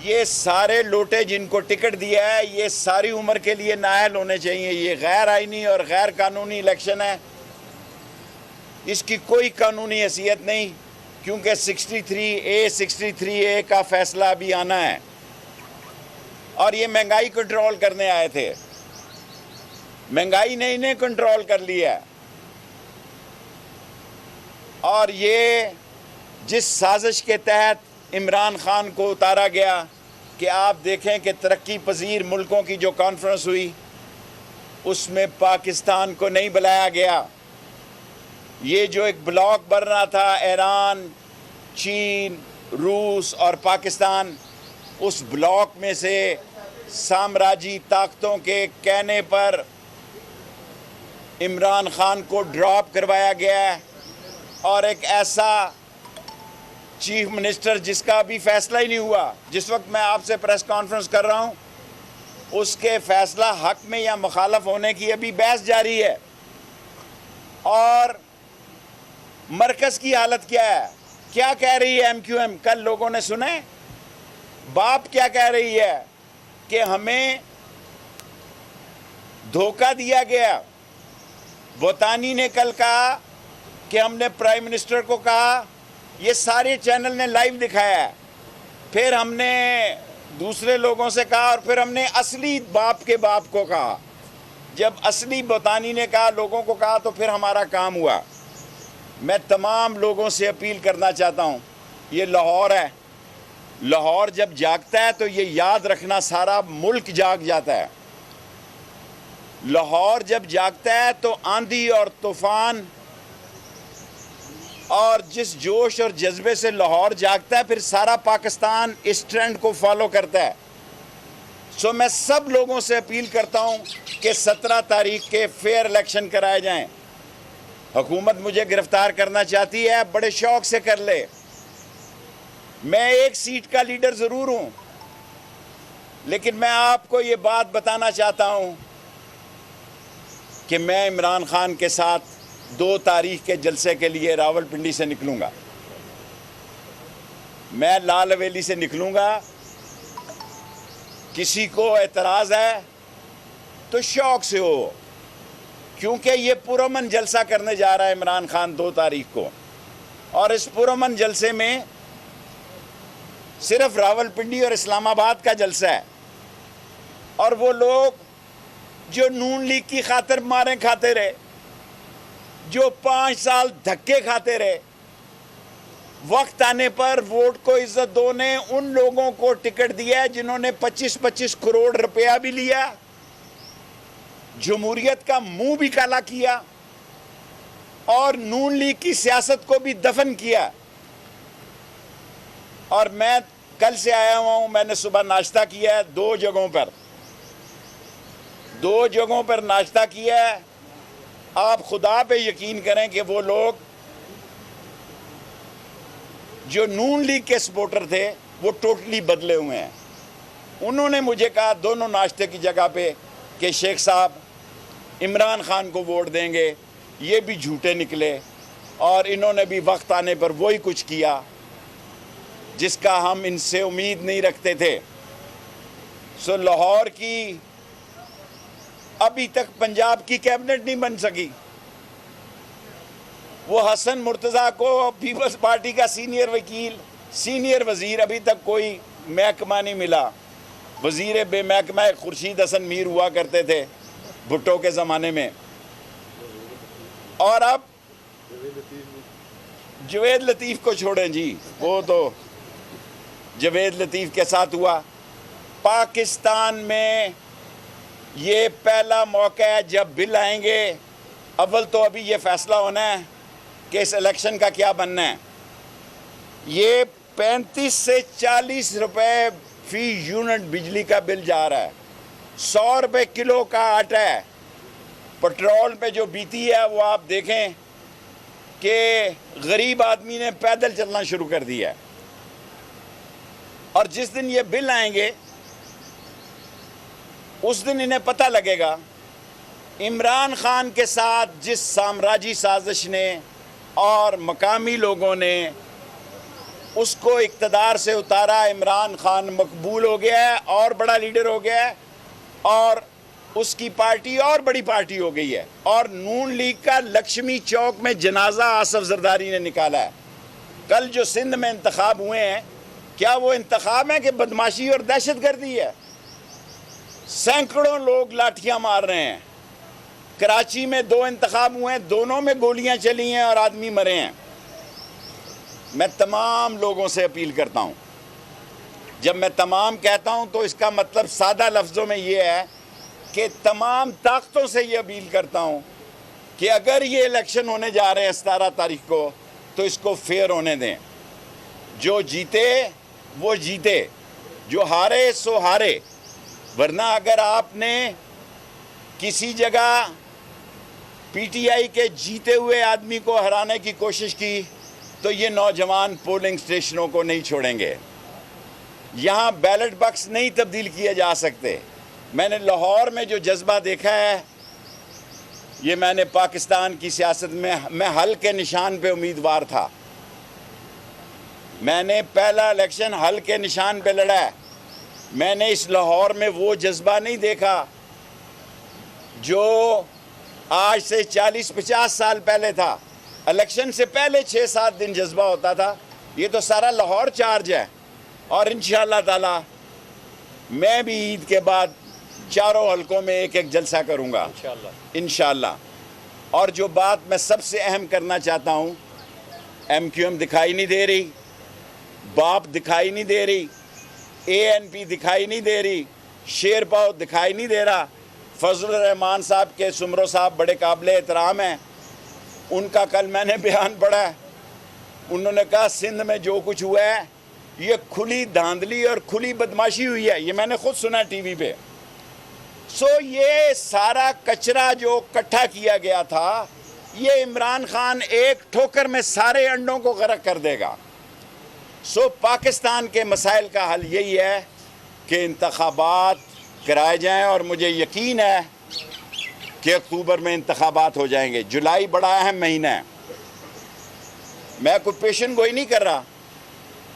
ये सारे लोटे जिनको टिकट दिया है ये सारी उम्र के लिए नाअहल होने चाहिए। ये गैर आइनी और गैर कानूनी इलेक्शन है, इसकी कोई कानूनी हैसियत नहीं, क्योंकि 63A का फैसला अभी आना है और ये महंगाई कंट्रोल करने आए थे। महंगाई ने इन्हें कंट्रोल कर लिया है और ये जिस साजिश के तहत इमरान खान को उतारा गया कि आप देखें कि तरक्की पजीर मुल्कों की जो कॉन्फ्रेंस हुई उसमें पाकिस्तान को नहीं बुलाया गया। ये जो एक ब्लॉक बन रहा था ईरान, चीन, रूस और पाकिस्तान, उस ब्लॉक में से साम्राज्यी ताकतों के कहने पर इमरान खान को ड्रॉप करवाया गया है और एक ऐसा चीफ मिनिस्टर जिसका अभी फैसला ही नहीं हुआ, जिस वक्त मैं आपसे प्रेस कॉन्फ्रेंस कर रहा हूं उसके फैसला हक में या मुखालफ होने की अभी बहस जारी है। और मरकज़ की हालत क्या है, क्या कह रही है MQM? कल लोगों ने सुने बाप क्या कह रही है कि हमें धोखा दिया गया। बोतानी ने कल कहा कि हमने प्राइम मिनिस्टर को कहा, ये सारे चैनल ने लाइव दिखाया है, फिर हमने दूसरे लोगों से कहा और फिर हमने असली बाप के बाप को कहा। जब असली बोतानी ने कहा, लोगों को कहा, तो फिर हमारा काम हुआ। मैं तमाम लोगों से अपील करना चाहता हूँ, ये लाहौर है, लाहौर जब जागता है तो ये याद रखना सारा मुल्क जाग जाता है। लाहौर जब जागता है तो आंधी और तूफान और जिस जोश और जज्बे से लाहौर जागता है फिर सारा पाकिस्तान इस ट्रेंड को फॉलो करता है। सो मैं सब लोगों से अपील करता हूं कि 17 तारीख के फेयर इलेक्शन कराए जाएं। हुकूमत मुझे गिरफ्तार करना चाहती है, बड़े शौक से कर ले। मैं एक सीट का लीडर ज़रूर हूं, लेकिन मैं आपको ये बात बताना चाहता हूं कि मैं इमरान खान के साथ 2 तारीख के जलसे के लिए रावलपिंडी से निकलूंगा। मैं लाल हवेली से निकलूंगा। किसी को एतराज़ है तो शौक से हो, क्योंकि ये पुरअमन जलसा करने जा रहा है इमरान खान 2 तारीख को। और इस पुरअमन जलसे में सिर्फ रावलपिंडी और इस्लामाबाद का जलसा है। और वो लोग जो नून लीग की खातिर मारें खाते रहे, जो 5 साल धक्के खाते रहे, वक्त आने पर वोट को इज्जत दो ने उन लोगों को टिकट दिया है जिन्होंने 25-25 करोड़ रुपया भी लिया, जमहूरियत का मुंह भी काला किया और नून लीग की सियासत को भी दफन किया। और मैं कल से आया हुआ हूं, मैंने सुबह नाश्ता किया है 2 जगहों पर नाश्ता किया है। आप खुदा पे यकीन करें कि वो लोग जो नून लीग के सपोर्टर थे वो टोटली बदले हुए हैं। उन्होंने मुझे कहा दोनों नाश्ते की जगह पे कि शेख साहब इमरान खान को वोट देंगे, ये भी झूठे निकले और इन्होंने भी वक्त आने पर वही कुछ किया जिसका हम इनसे उम्मीद नहीं रखते थे। सो लाहौर की अभी तक पंजाब की कैबिनेट नहीं बन सकी। वो हसन मुर्तज़ा को पीपल्स पार्टी का सीनियर वज़ीर अभी तक कोई महकमा नहीं मिला। वज़ीर बेमहकमा खुर्शीद हसन मीर हुआ करते थे भुट्टो के ज़माने में, और अब जवेद लतीफ़ को छोड़ें जी, वो तो जवेद लतीफ़ के साथ हुआ। पाकिस्तान में ये पहला मौका है जब बिल आएंगे। अव्वल तो अभी ये फ़ैसला होना है कि इस इलेक्शन का क्या बनना है। ये 35 से 40 रुपए फ़ी यूनिट बिजली का बिल जा रहा है। 100 रुपये किलो का आटा है। पेट्रोल पे जो बीती है वो आप देखें कि गरीब आदमी ने पैदल चलना शुरू कर दिया है। और जिस दिन ये बिल आएंगे उस दिन इन्हें पता लगेगा इमरान खान के साथ जिस साम्राज्यी साजिश ने और मकामी लोगों ने उसको इक़्तिदार से उतारा, इमरान खान मकबूल हो गया है और बड़ा लीडर हो गया है और उसकी पार्टी और बड़ी पार्टी हो गई है। और नून लीग का लक्ष्मी चौक में जनाजा आसफ जरदारी ने निकाला है। कल जो सिंध में इंतखाब हुए हैं, क्या वो इंतखाब है कि बदमाशी और दहशत गर्दी है? सैकड़ों लोग लाठियां मार रहे हैं। कराची में 2 इंतखाब हुए हैं, दोनों में गोलियां चली हैं और आदमी मरे हैं। मैं तमाम लोगों से अपील करता हूं, जब मैं तमाम कहता हूं तो इसका मतलब सादा लफ्ज़ों में ये है कि तमाम ताकतों से ये अपील करता हूं कि अगर ये इलेक्शन होने जा रहे हैं 17 तारीख को, तो इसको फेयर होने दें। जो जीते वो जीते, जो हारे सो हारे। वरना अगर आपने किसी जगह पीटीआई के जीते हुए आदमी को हराने की कोशिश की, तो ये नौजवान पोलिंग स्टेशनों को नहीं छोड़ेंगे। यहाँ बैलेट बॉक्स नहीं तब्दील किए जा सकते। मैंने लाहौर में जो जज्बा देखा है, ये मैंने पाकिस्तान की सियासत में, मैं हल के निशान पे उम्मीदवार था। मैंने पहला इलेक्शन हल के निशान पे लड़ा है। मैंने इस लाहौर में वो जज्बा नहीं देखा जो आज से 40-50 साल पहले था। इलेक्शन से पहले 6-7 दिन जज्बा होता था। ये तो सारा लाहौर चार्ज है। और इंशाअल्लाह ताला मैं भी ईद के बाद चारों हलकों में एक एक जलसा करूँगा इंशाअल्लाह। और जो बात मैं सबसे अहम करना चाहता हूँ, MQM दिखाई नहीं दे रही, बाप दिखाई नहीं दे रही, ANP दिखाई नहीं दे रही, शेरपाव दिखाई नहीं दे रहा। फजलुर रहमान साहब के सुमरो साहब बड़े काबिल एहतराम हैं। उनका कल मैंने बयान पढ़ा है। उन्होंने कहा सिंध में जो कुछ हुआ है ये खुली धांधली और खुली बदमाशी हुई है। ये मैंने खुद सुना टीवी पे। ये सारा कचरा जो इकट्ठा किया गया था, ये इमरान खान एक ठोकर में सारे अंडों को गर्क कर देगा। पाकिस्तान के मसाइल का हल यही है कि इंतखाबात कराए जाएं और मुझे यकीन है कि अक्टूबर में इंतखाबात हो जाएंगे। जुलाई बड़ा अहम महीना है। मैं कोई पेशन गोई नहीं कर रहा,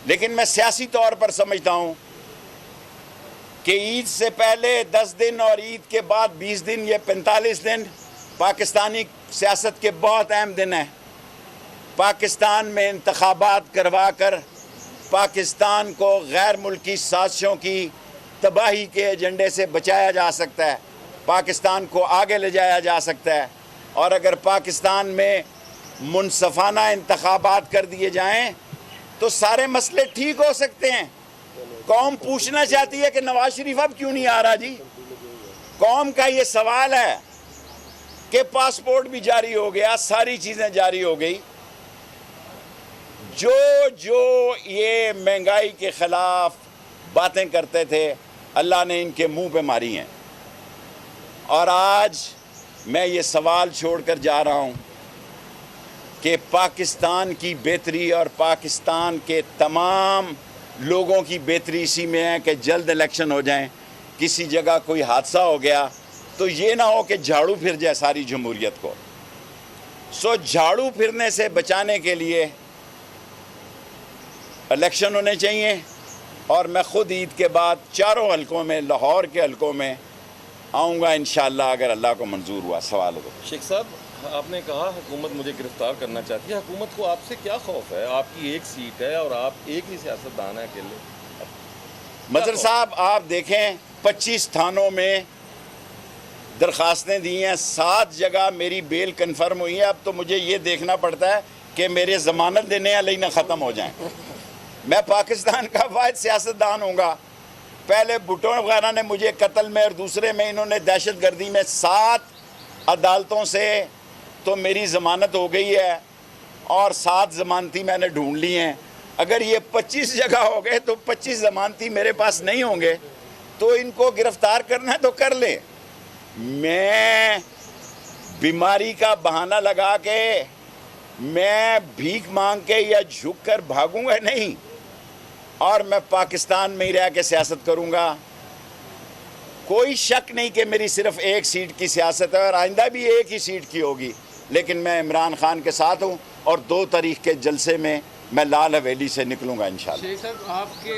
लेकिन मैं सियासी तौर पर समझता हूँ कि ईद से पहले 10 दिन और ईद के बाद 20 दिन, ये 45 दिन पाकिस्तानी सियासत के बहुत अहम दिन हैं। पाकिस्तान में इंतखाबात करवा कर पाकिस्तान को गैर मुल्की साजिशों की तबाही के एजेंडे से बचाया जा सकता है, पाकिस्तान को आगे ले जाया जा सकता है। और अगर पाकिस्तान में मुनसफाना इंतखाबात कर दिए जाएं तो सारे मसले ठीक हो सकते हैं। कौम पूछना चाहती है कि नवाज शरीफ अब क्यों नहीं आ रहा जी। कौम का ये सवाल है कि पासपोर्ट भी जारी हो गया, सारी चीज़ें जारी हो गई। जो ये महंगाई के ख़िलाफ़ बातें करते थे, अल्लाह ने इनके मुंह पे मारी हैं। और आज मैं ये सवाल छोड़कर जा रहा हूँ कि पाकिस्तान की बेहतरी और पाकिस्तान के तमाम लोगों की बेहतरी इसी में है कि जल्द इलेक्शन हो जाएं। किसी जगह कोई हादसा हो गया तो ये ना हो कि झाड़ू फिर जाए सारी जमहूरियत को। झाड़ू फिरने से बचाने के लिए इलेक्शन होने चाहिए। और मैं ख़ुद ईद के बाद चारों हलकों में, लाहौर के हलकों में आऊँगा इंशाअल्लाह, अगर अल्लाह को मंजूर हुआ। सवाल हो। शेख साहब, आपने कहा हुकूमत मुझे गिरफ्तार करना चाहती है। हुकूमत को आपसे क्या खौफ है? आपकी एक सीट है और आप एक ही सियासतदान है अकेले। मजहर साहब, आप देखें 25 थानों में दरख्वास्तें दी हैं, 7 जगह मेरी बेल कन्फर्म हुई है। अब तो मुझे ये देखना पड़ता है कि मेरे ज़मानत देने वाले ना ख़त्म हो जाएं। मैं पाकिस्तान का वाहिद सियासतदान हूँगा। पहले भुट्टो वगैरह ने मुझे कत्ल में और दूसरे में इन्होंने दहशत गर्दी में 7 अदालतों से तो मेरी ज़मानत हो गई है और 7 ज़मानती मैंने ढूंढ ली हैं। अगर ये 25 जगह हो गए तो 25 ज़मानती मेरे पास नहीं होंगे, तो इनको गिरफ़्तार करना है तो कर लें। मैं बीमारी का बहाना लगा के, मैं भीख मांग के या झुक कर भागूंगा नहीं, और मैं पाकिस्तान में ही रह के सियासत करूंगा। कोई शक नहीं कि मेरी सिर्फ एक सीट की सियासत है और आइंदा भी एक ही सीट की होगी, लेकिन मैं इमरान खान के साथ हूं और 2 तारीख के जलसे में मैं लाल हवेली से निकलूंगा इंशाल्लाह। शेख साहब आपके